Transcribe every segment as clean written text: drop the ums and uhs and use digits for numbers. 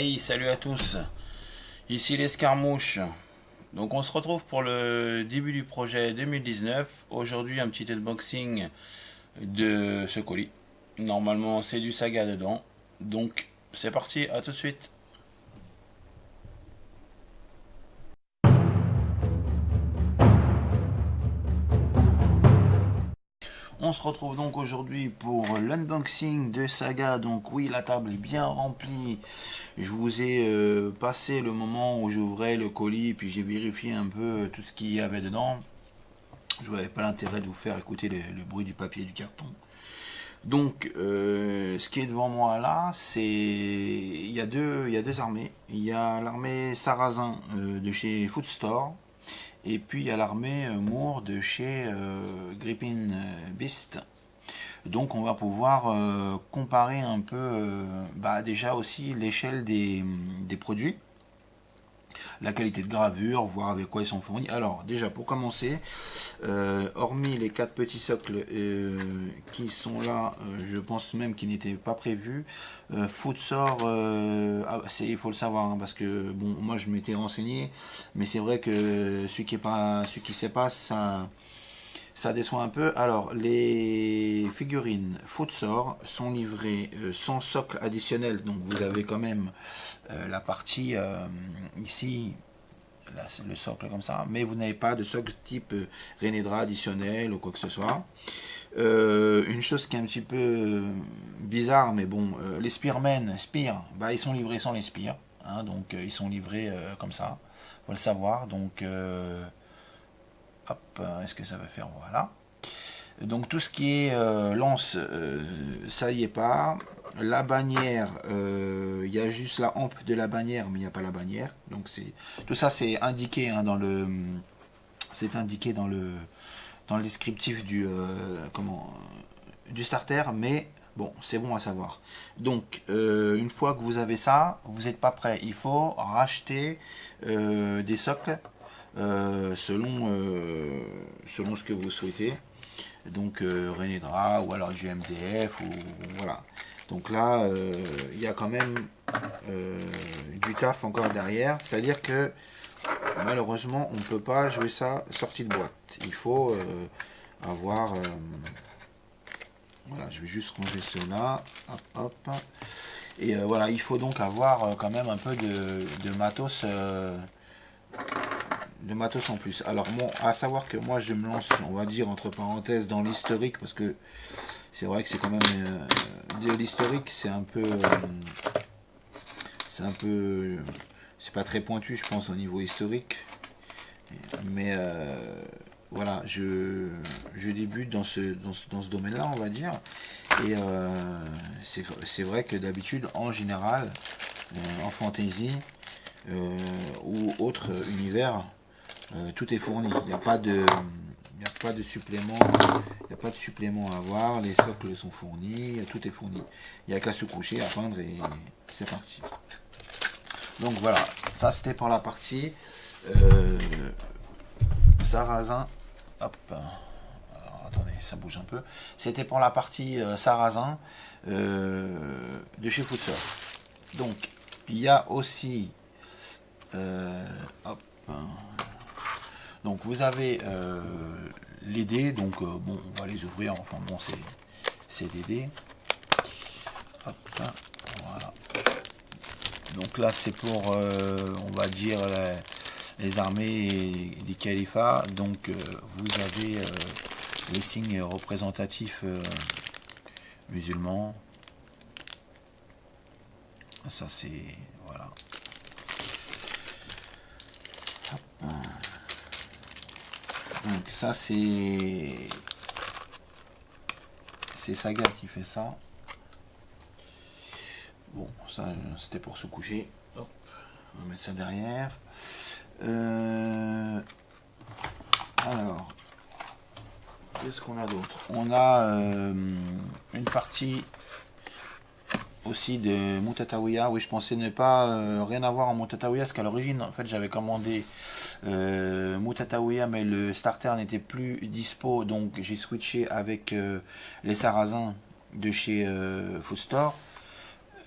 Hey, salut à tous, ici l'Escarmouche. Donc on se retrouve pour le début du projet 2019. Aujourd'hui un petit unboxing de ce colis. Normalement c'est du Saga dedans. Donc c'est parti, à tout de suite. On se retrouve donc aujourd'hui pour l'unboxing de Saga. Donc oui, la table est bien remplie. Je vous ai passé le moment où j'ouvrais le colis, puis j'ai vérifié un peu tout ce qu'il y avait dedans. Je n'avais pas l'intérêt de vous faire écouter le bruit du papier et du carton. Donc, ce qui est devant moi là, c'est il y a deux armées. Il y a l'armée Sarrasin de chez Food Store. Et puis il y a l'armée Moore de chez Grippin Beast. Donc on va pouvoir comparer un peu déjà aussi l'échelle des produits, la qualité de gravure, voir avec quoi ils sont fournis. Alors déjà pour commencer, hormis les quatre petits socles qui sont là, je pense même qu'ils n'étaient pas prévus, Foodsore, il faut le savoir hein, parce que bon moi je m'étais renseigné, mais c'est vrai que celui qui sait pas ça déçoit un peu. Alors, les figurines Foodsore sont livrées sans socle additionnel. Donc, vous avez quand même la partie ici, là, c'est le socle comme ça. Mais vous n'avez pas de socle type Renedra additionnel ou quoi que ce soit. Une chose qui est un petit peu bizarre, mais bon, les Spearmen, bah, ils sont livrés sans les Spears. Hein, donc, ils sont livrés comme ça. Faut le savoir. Donc, hop, est-ce que ça va faire? Voilà. Donc tout ce qui est lance, ça y est pas. La bannière, il y a juste la hampe de la bannière, mais il n'y a pas la bannière. Donc c'est tout ça, c'est indiqué hein, c'est indiqué dans le descriptif du starter, mais bon, c'est bon à savoir. Donc une fois que vous avez ça, vous n'êtes pas prêt. Il faut racheter des socles selon ce que vous souhaitez. Donc Renedra ou alors du MDF ou voilà. Donc là, il y a quand même du taf encore derrière. C'est-à-dire que malheureusement, on ne peut pas jouer ça sorti de boîte. Il faut avoir... voilà, je vais juste ranger cela. Hop, hop. Et voilà, il faut donc avoir quand même un peu de matos en plus. Alors bon, à savoir que moi je me lance, on va dire entre parenthèses, dans l'historique parce que c'est vrai que c'est quand même de l'historique, c'est pas très pointu, je pense, au niveau historique. Mais voilà, je débute dans ce domaine-là, on va dire. Et c'est vrai que d'habitude, en général, en fantasy ou autre univers, tout est fourni. Il n'y a pas de supplément. Il n'y a pas de supplément à avoir. Les socles sont fournis. Tout est fourni. Il n'y a qu'à se coucher, à peindre et c'est parti. Donc voilà. Ça c'était pour la partie sarrasin. Hop. Alors, attendez, ça bouge un peu. C'était pour la partie sarrasin de chez Foodsore. Donc il y a aussi hop. Donc vous avez les dés, donc bon on va les ouvrir, enfin bon c'est des dés. Hop, voilà. Donc là c'est pour on va dire les armées des califats. Donc vous avez les signes représentatifs musulmans. Ça c'est voilà. Hop. Donc ça c'est Saga qui fait ça. Bon, ça c'était pour se coucher. Hop, on va mettre ça derrière. Alors, qu'est-ce qu'on a d'autre? On a une partie aussi de Mutatawiya. Oui, je pensais ne pas rien avoir en Mutatawiya parce qu'à l'origine, en fait, j'avais commandé Mutatawiya, mais le starter n'était plus dispo, donc j'ai switché avec les Sarrasins de chez Food Store.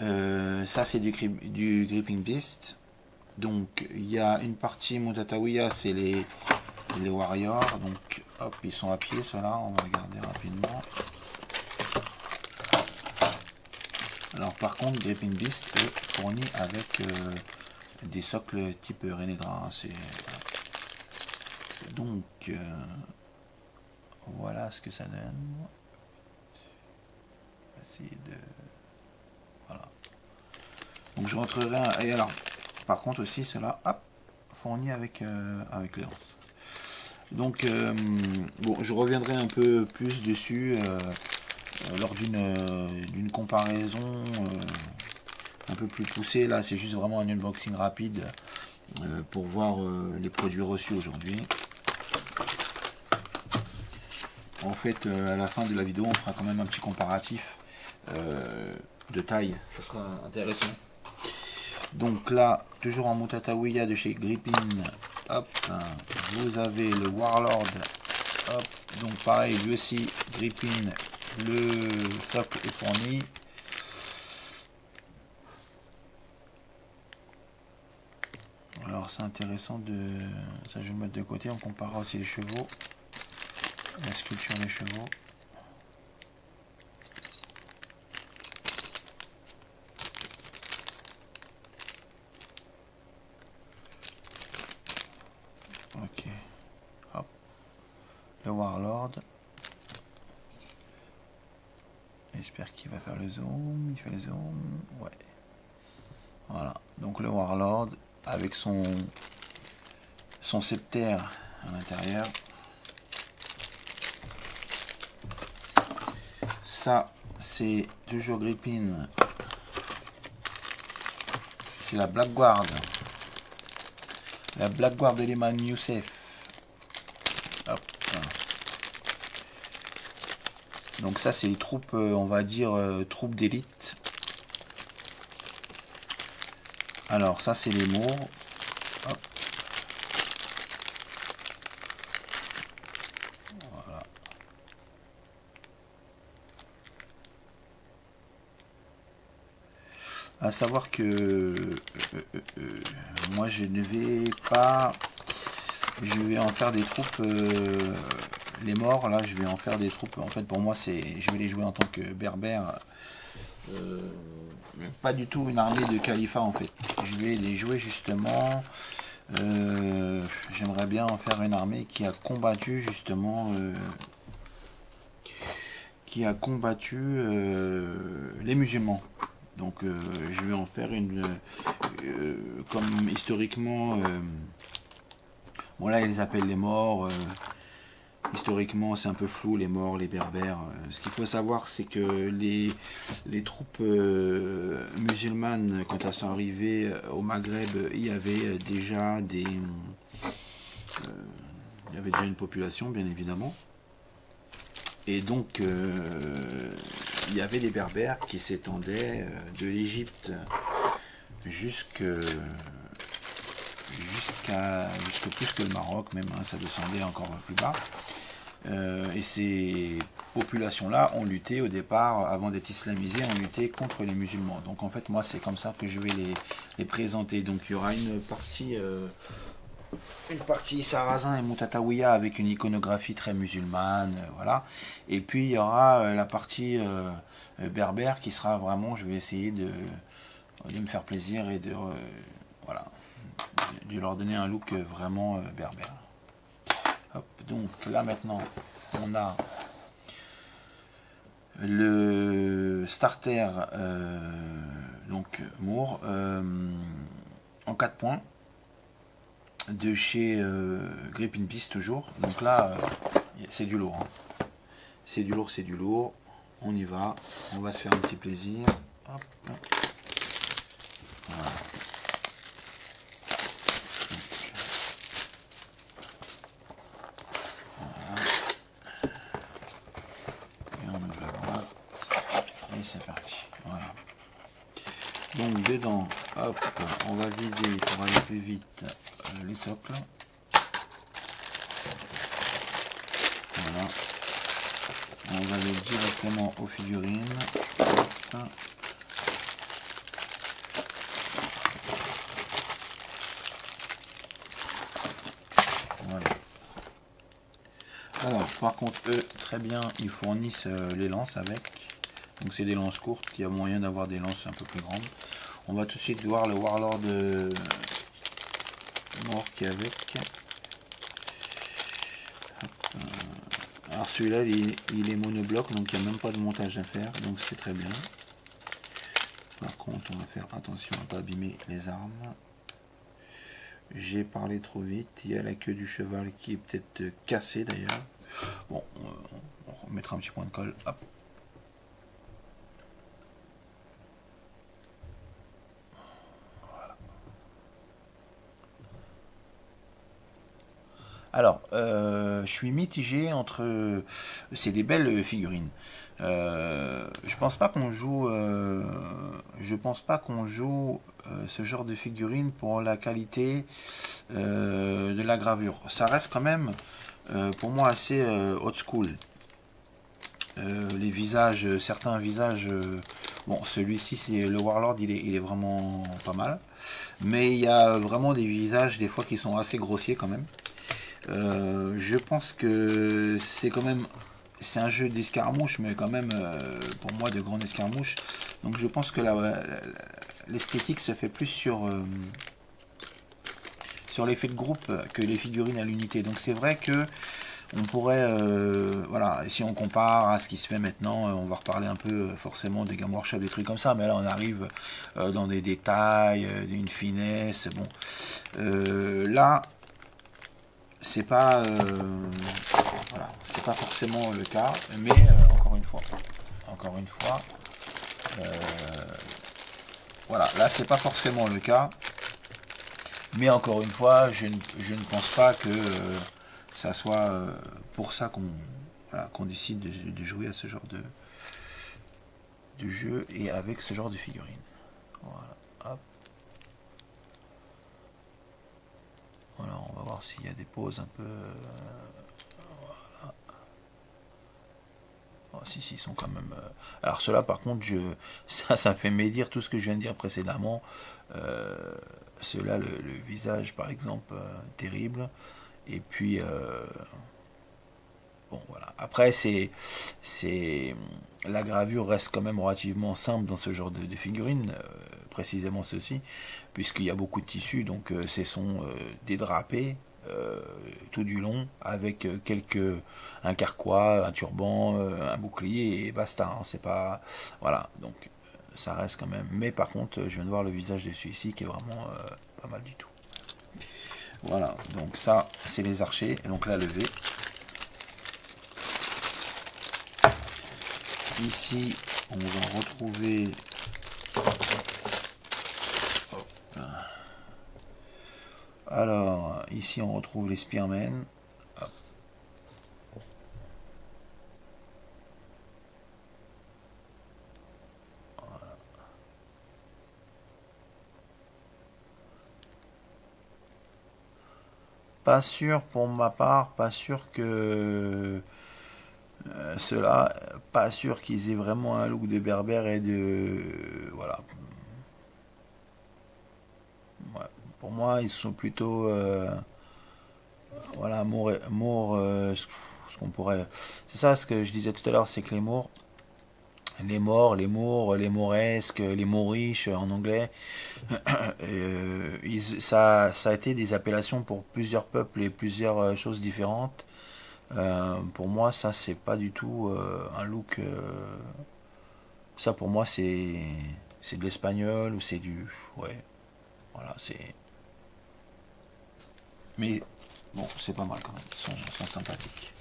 Ça c'est du Gripping Beast. Donc il y a une partie Mutatawiya, c'est les Warriors. Donc hop, ils sont à pied ceux-là, on va regarder rapidement. Alors par contre Gripping Beast est fourni avec des socles type Renedra. Donc voilà ce que ça donne. On va essayer de... Voilà. Donc je rentrerai et alors par contre aussi cela fourni avec avec les lances. Donc bon, je reviendrai un peu plus dessus lors d'une comparaison un peu plus poussée. Là c'est juste vraiment un unboxing rapide pour voir les produits reçus aujourd'hui. En fait à la fin de la vidéo on fera quand même un petit comparatif de taille, ça sera intéressant. Donc là, toujours en Mutatawiya de chez Grippin, hop, vous avez le Warlord, hop, donc pareil, lui aussi, Grippin, le socle est fourni. Alors c'est intéressant de... Ça je vais le mettre de côté, on comparera aussi les chevaux, la sculpture des chevaux. Ok, hop, le Warlord. J'espère qu'il va faire le zoom, il fait le zoom, ouais. Voilà, donc le Warlord avec son sceptère à l'intérieur. Ça, c'est toujours Grippin. C'est la Black Guard. La Black Guard de l'Eman Youssef. Hop. Donc ça, c'est les troupes, on va dire, troupes d'élite. Alors, ça, c'est les mots. Hop. Voilà. À savoir que moi je ne vais pas, je vais en faire des troupes, les morts là, je vais en faire des troupes. En fait, pour moi, je vais les jouer en tant que berbère, pas du tout une armée de califat en fait. Je vais les jouer justement. J'aimerais bien en faire une armée qui a combattu justement, les musulmans. Donc je vais en faire une comme historiquement voilà, ils les appellent les morts, historiquement c'est un peu flou, les morts, les berbères. Ce qu'il faut savoir, c'est que les troupes musulmanes, quand elles sont arrivées au Maghreb, il y avait déjà une population, bien évidemment. Et donc il y avait des berbères qui s'étendaient de l'Égypte jusque plus que le Maroc, même, hein, ça descendait encore plus bas. Et ces populations-là ont lutté au départ, avant d'être islamisées, ont lutté contre les musulmans. Donc en fait, moi, c'est comme ça que je vais les présenter. Donc il y aura une partie sarrasin et Mutatawiya avec une iconographie très musulmane, voilà. Et puis il y aura la partie berbère qui sera vraiment, je vais essayer de me faire plaisir et de voilà, de leur donner un look vraiment berbère. Hop, donc là maintenant on a le starter donc Moore en 4 points de chez Grippin Beast toujours. Donc là c'est du lourd, hein. C'est du lourd, on y va, on va se faire un petit plaisir. Hop. Voilà. Et on ouvre la boîte et c'est parti. Voilà. Donc dedans, hop, on va vider pour aller plus vite les socles. Voilà. On va aller directement aux figurines. Hop. Alors, par contre, eux, très bien, ils fournissent les lances avec. Donc, c'est des lances courtes. Il y a moyen d'avoir des lances un peu plus grandes. On va tout de suite voir le Warlord mort qui est avec. Alors, celui-là, il est monobloc, donc il n'y a même pas de montage à faire. Donc, c'est très bien. Par contre, on va faire attention à ne pas abîmer les armes. J'ai parlé trop vite. Il y a la queue du cheval qui est peut-être cassée d'ailleurs. Bon, on remettra un petit point de colle. Hop. Voilà. Alors, je suis mitigé entre. C'est des belles figurines. Je pense pas qu'on joue. Je pense pas qu'on joue ce genre de figurines pour la qualité de la gravure. Ça reste quand même, pour moi, assez old school. Les visages, certains visages. Bon, celui-ci, c'est le Warlord, il est vraiment pas mal. Mais il y a vraiment des visages, des fois, qui sont assez grossiers quand même. Je pense que c'est quand même. C'est un jeu d'escarmouche, mais quand même, pour moi, de grande escarmouche. Donc je pense que l'esthétique se fait plus sur l'effet de groupe que les figurines à l'unité. Donc c'est vrai que on pourrait, voilà, si on compare à ce qui se fait maintenant, on va reparler un peu forcément des Game Workshop, des trucs comme ça, mais là on arrive dans des détails, d'une finesse. Bon, là, c'est pas, voilà, c'est pas forcément le cas, mais encore une fois, voilà, là c'est pas forcément le cas. Mais encore une fois, je ne pense pas que ça soit pour ça qu'on voilà, qu'on décide de jouer à ce genre de jeu et avec ce genre de figurines. Voilà, hop. Voilà, on va voir s'il y a des pauses un peu. Voilà. Oh, si, ils sont quand même. Alors ceux-là, par contre, ça fait médire tout ce que je viens de dire précédemment. Euh, Ceux-là, le visage, par exemple, terrible. Et puis, bon, voilà. Après, la gravure reste quand même relativement simple dans ce genre de figurines, précisément ceci, puisqu'il y a beaucoup de tissu, donc ce sont des drapés tout du long, avec un carquois, un turban, un bouclier et basta. Hein, c'est pas, voilà. Donc ça reste quand même. Mais par contre, je viens de voir le visage de celui-ci qui est vraiment pas mal du tout. Voilà, donc ça, c'est les archers. Et donc la levée. Ici, on va retrouver. Alors, ici, on retrouve les Spearmen. Pas sûr pour ma part, pas sûr que ceux-là, pas sûr qu'ils aient vraiment un look de berbère et de voilà. Ouais. Pour moi, ils sont plutôt voilà ce qu'on pourrait. C'est ça ce que je disais tout à l'heure, c'est que les mauresques, les mauriches en anglais, ça a été des appellations pour plusieurs peuples et plusieurs choses différentes. Pour moi, ça, c'est pas du tout un look. Ça, pour moi, c'est de l'espagnol ou c'est du. Ouais, voilà, c'est. Mais bon, c'est pas mal quand même. Ils sont sympathiques.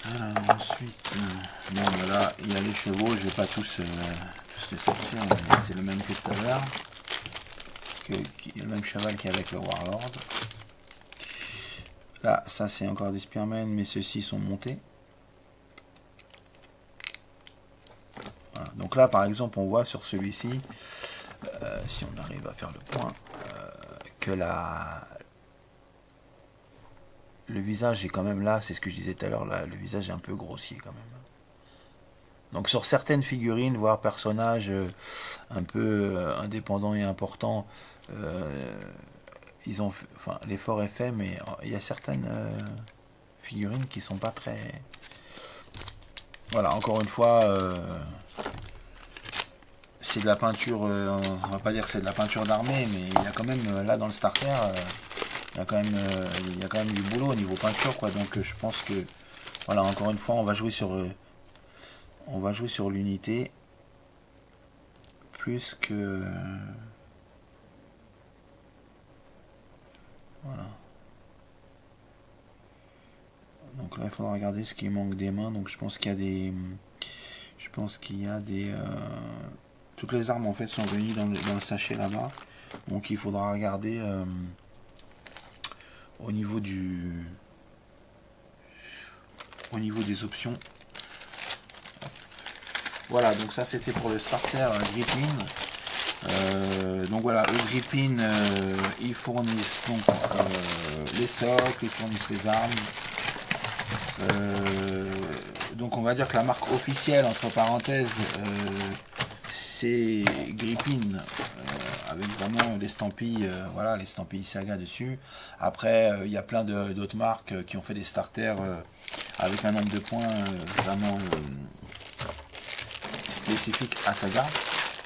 Alors, ensuite, bon, voilà, il y a les chevaux. Je vais pas tous les sortir. C'est le même que tout à l'heure. Le même cheval qu'avec le Warlord. Là, ça c'est encore des Spearmen, mais ceux-ci sont montés. Voilà. Donc là, par exemple, on voit sur celui-ci, si on arrive à faire le point, que le visage est quand même là, c'est ce que je disais tout à l'heure, là, le visage est un peu grossier quand même. Donc sur certaines figurines, voire personnages un peu indépendants et importants, ils ont fait, enfin, l'effort est fait, mais il y a certaines figurines qui sont pas très... Voilà, encore une fois, c'est de la peinture, on va pas dire que c'est de la peinture d'armée, mais il y a quand même, là dans le starter, il y a quand même du boulot au niveau peinture, quoi. Donc je pense que, voilà, encore une fois, on va jouer sur l'unité, plus que... voilà. Donc là, il faudra regarder ce qui manque des mains. Donc je pense qu'il y a des... Je pense qu'il y a des... toutes les armes en fait sont réunies dans le sachet là-bas. Donc il faudra regarder au niveau du... Au niveau des options. Voilà, donc ça c'était pour le starter Grippin. Donc voilà, eux Grippin, ils fournissent donc les socles, ils fournissent les armes. Donc on va dire que la marque officielle, entre parenthèses, c'est Grippin, avec vraiment l'estampille, voilà, l'estampille Saga dessus. Après, il y a plein d'autres marques qui ont fait des starters avec un nombre de points vraiment spécifique à Saga,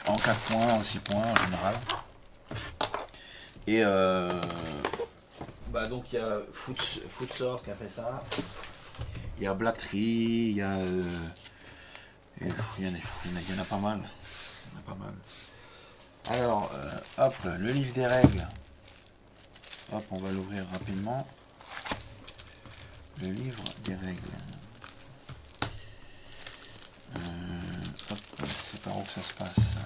en 4 points, en 6 points en général. Et donc il y a Footsort qui a fait ça. Il y a Blattery, il y a... il y en a pas mal. Il y en a pas mal. Alors, hop, le livre des règles. Hop, on va l'ouvrir rapidement. Le livre des règles. Hop, c'est par où que ça se passe.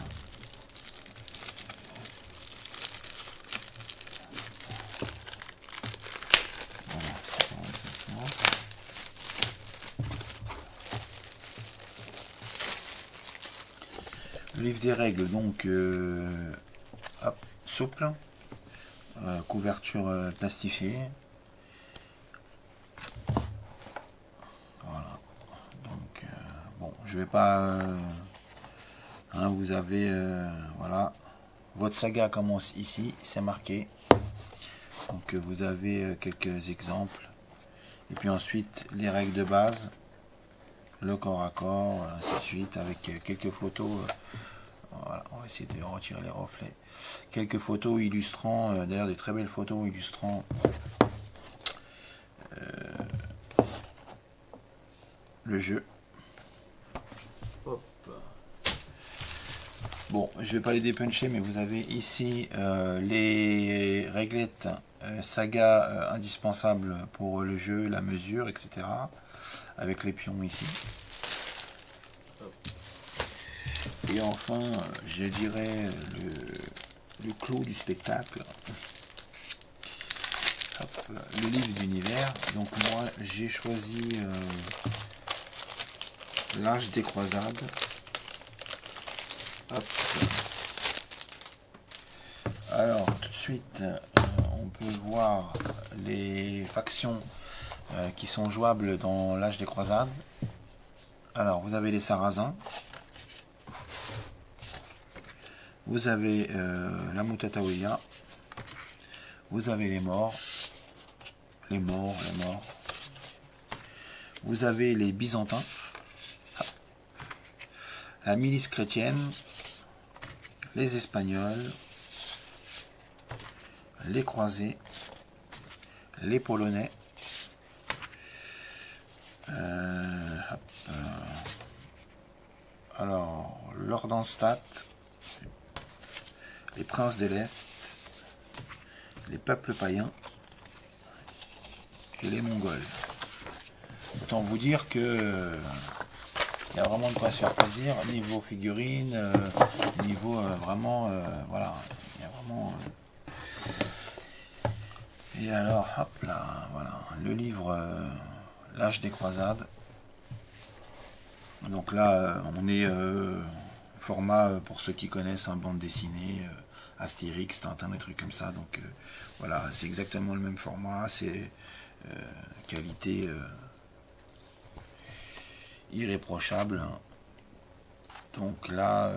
Voilà, c'est par où que ça se passe. Le livre des règles, donc hop, souple, couverture plastifiée. Voilà. Donc bon, je vais pas. Hein, vous avez voilà, votre saga commence ici, c'est marqué. Donc vous avez quelques exemples. Et puis ensuite les règles de base, le corps à corps, ainsi de suite, avec quelques photos. Voilà, on va essayer de retirer les reflets. Quelques photos illustrant, d'ailleurs des très belles photos illustrant le jeu. Hop. Bon, je vais pas les dépuncher, mais vous avez ici les réglettes saga indispensables pour le jeu, la mesure, etc. Avec les pions ici. Et enfin, je dirais le clou du spectacle. Hop, le livre d'univers. Donc moi, j'ai choisi l'âge des croisades. Hop. Alors, tout de suite, on peut voir les factions qui sont jouables dans l'âge des croisades. Alors, vous avez les Sarrasins. Vous avez la Mutataouia. Vous avez les morts. Les morts. Vous avez les Byzantins. La milice chrétienne. Les Espagnols. Les Croisés. Les Polonais. Alors, l'Ordenstadt. Les princes de l'Est. Les peuples païens. Et les Mongols. Autant vous dire que il y a vraiment de quoi se faire plaisir niveau figurines, niveau vraiment voilà, il y a vraiment et alors hop là, voilà, le livre l'âge des croisades. Donc là on est format pour ceux qui connaissent un bande dessinée, Astérix, Tintin, des trucs comme ça. Donc voilà, c'est exactement le même format, c'est qualité irréprochable. Donc là,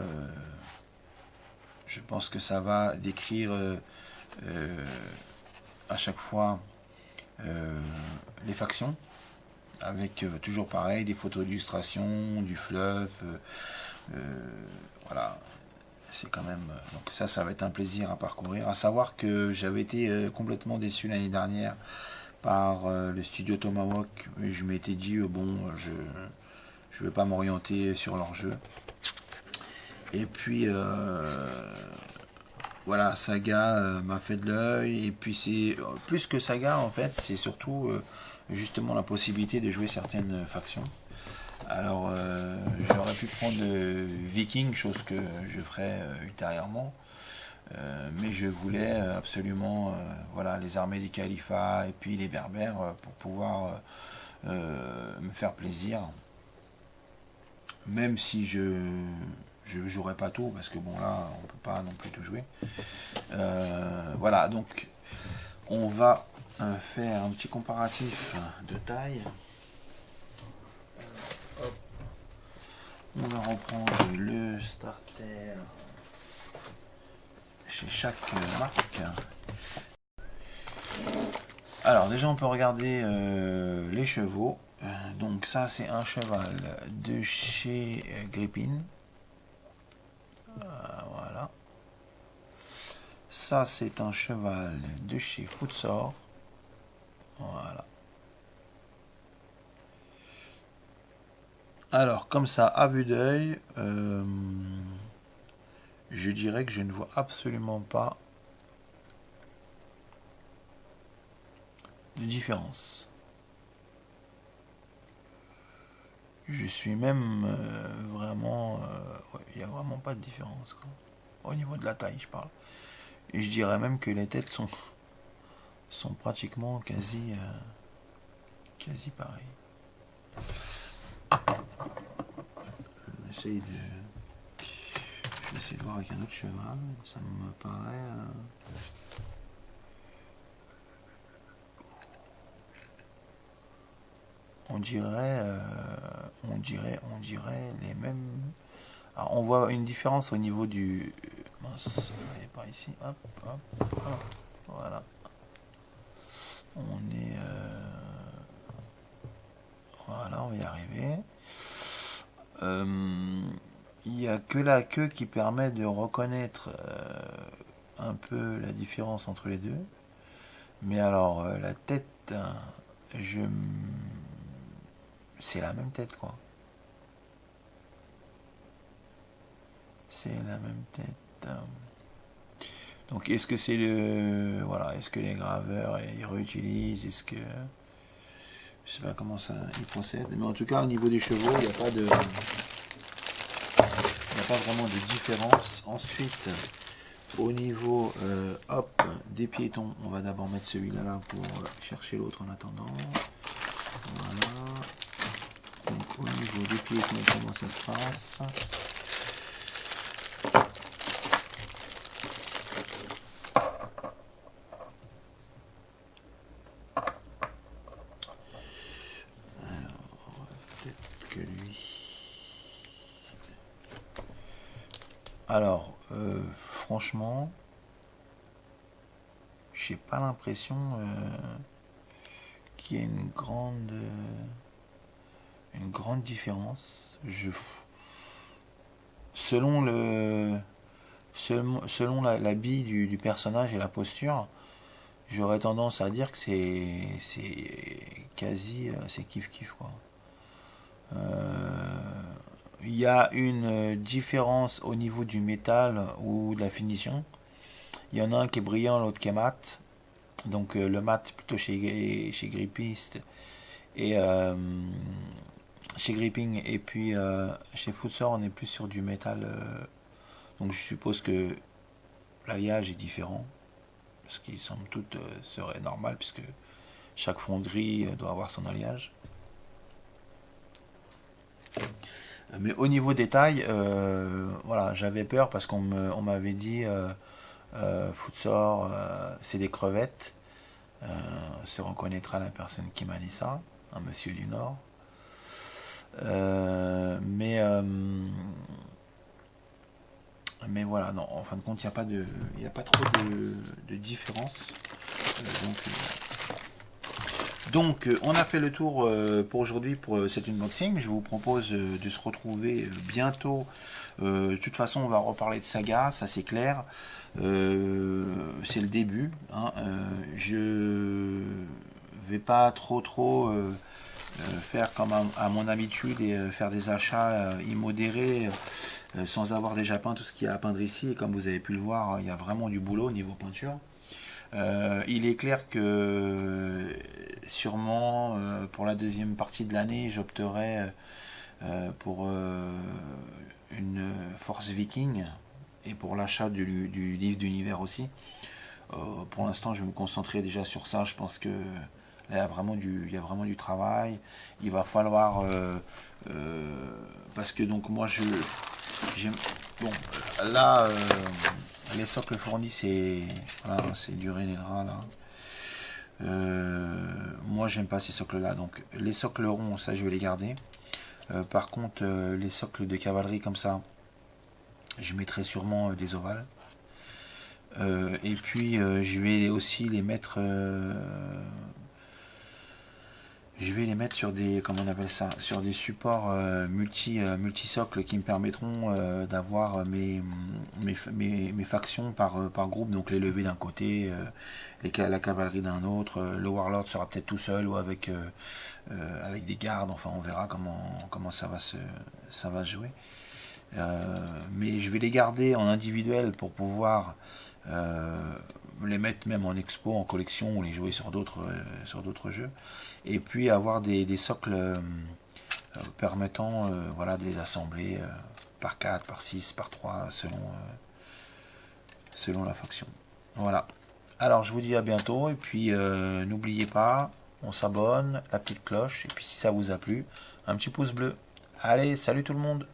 je pense que ça va décrire à chaque fois les factions, avec toujours pareil, des photos d'illustration, du fluff, voilà, c'est quand même... donc ça va être un plaisir à parcourir, à savoir que j'avais été complètement déçu l'année dernière par le studio Tomahawk, et je m'étais dit, bon, je ne vais pas m'orienter sur leur jeu. Et puis, voilà, Saga m'a fait de l'œil, et puis c'est plus que Saga en fait, c'est surtout justement la possibilité de jouer certaines factions. Alors j'aurais pu prendre Viking, chose que je ferai ultérieurement, mais je voulais absolument voilà, les armées du califat et puis les berbères pour pouvoir me faire plaisir, même si je jouerai pas tout, parce que bon là on peut pas non plus tout jouer. Voilà, donc on va faire un petit comparatif de taille. Hop. On va reprendre le starter chez chaque marque. Alors déjà on peut regarder les chevaux. Donc ça c'est un cheval de chez Grippin. Voilà. Ça c'est un cheval de chez Footsore. Voilà. Alors comme ça à vue d'œil, je dirais que je ne vois absolument pas de différence. Je suis même vraiment... ouais, il n'y a vraiment pas de différence, quoi. Au niveau de la taille, je parle. Et je dirais même que les têtes sont pratiquement quasi pareilles. Je vais essayer de voir avec un autre cheval. Ça me paraît... on dirait les mêmes. Alors, on voit une différence au niveau du... mince, par ici, hop, hop, hop, voilà. On est... voilà, on va y arriver. Il n'y a que la queue qui permet de reconnaître un peu la différence entre les deux. Mais alors, la tête, c'est la même tête, quoi. C'est la même tête. Donc est-ce que c'est le... Voilà, est-ce que les graveurs ils réutilisent, est-ce que... Je sais pas comment ça ils procèdent, mais en tout cas au niveau des chevaux, il n'y a pas de... Il n'y a pas vraiment de différence. Ensuite, au niveau hop, des piétons, on va d'abord mettre celui-là là pour chercher l'autre en attendant. Voilà. Donc au niveau des piétons, comment ça se passe? Alors, franchement, j'ai pas l'impression qu'il y ait une grande différence. Selon l'habit du personnage et la posture, j'aurais tendance à dire que c'est quasi, c'est kiff-kiff, quoi. Il y a une différence au niveau du métal ou de la finition. Il y en a un qui est brillant, l'autre qui est mat. Donc le mat plutôt chez Gripiste et chez Gripping, et puis chez Footsore on est plus sur du métal. Donc je suppose que l'alliage est différent, ce qui somme toute serait normal puisque chaque fonderie doit avoir son alliage. Mais au niveau des tailles, voilà, j'avais peur parce qu'on m'avait dit Footsore, c'est des crevettes. Se reconnaîtra la personne qui m'a dit ça, un monsieur du Nord. Mais voilà, non, en fin de compte, il n'y a pas trop de différence. Donc, on a fait le tour pour aujourd'hui pour cet unboxing. Je vous propose de se retrouver bientôt. De toute façon, on va reparler de Saga, ça c'est clair. C'est le début. Hein. Je vais pas trop faire comme à mon habitude et faire des achats immodérés sans avoir déjà peint tout ce qu'il y a à peindre ici. Et comme vous avez pu le voir, il y a vraiment du boulot au niveau peinture. Il est clair que sûrement pour la deuxième partie de l'année, j'opterai pour une Force Viking et pour l'achat du livre d'univers aussi. Pour l'instant, je vais me concentrer déjà sur ça. Je pense que là, il y a vraiment du travail. Il va falloir parce que donc moi j'aime bon là les socles fournis voilà, c'est du Renera là. Moi j'aime pas ces socles là, donc les socles ronds ça je vais les garder. Par contre les socles de cavalerie comme ça je mettrai sûrement des ovales. Et puis je vais aussi les mettre sur des, comment on appelle ça, sur des supports multi-socles qui me permettront d'avoir mes factions par groupe, donc les levées d'un côté, la cavalerie d'un autre, le warlord sera peut-être tout seul ou avec des gardes, enfin on verra comment ça va se jouer. Mais je vais les garder en individuel pour pouvoir les mettre même en expo, en collection, ou les jouer sur d'autres jeux. Et puis avoir des socles permettant voilà, de les assembler par 4, par 6, par 3, selon la faction. Voilà. Alors je vous dis à bientôt, et puis n'oubliez pas, on s'abonne, la petite cloche, et puis si ça vous a plu, un petit pouce bleu. Allez, salut tout le monde!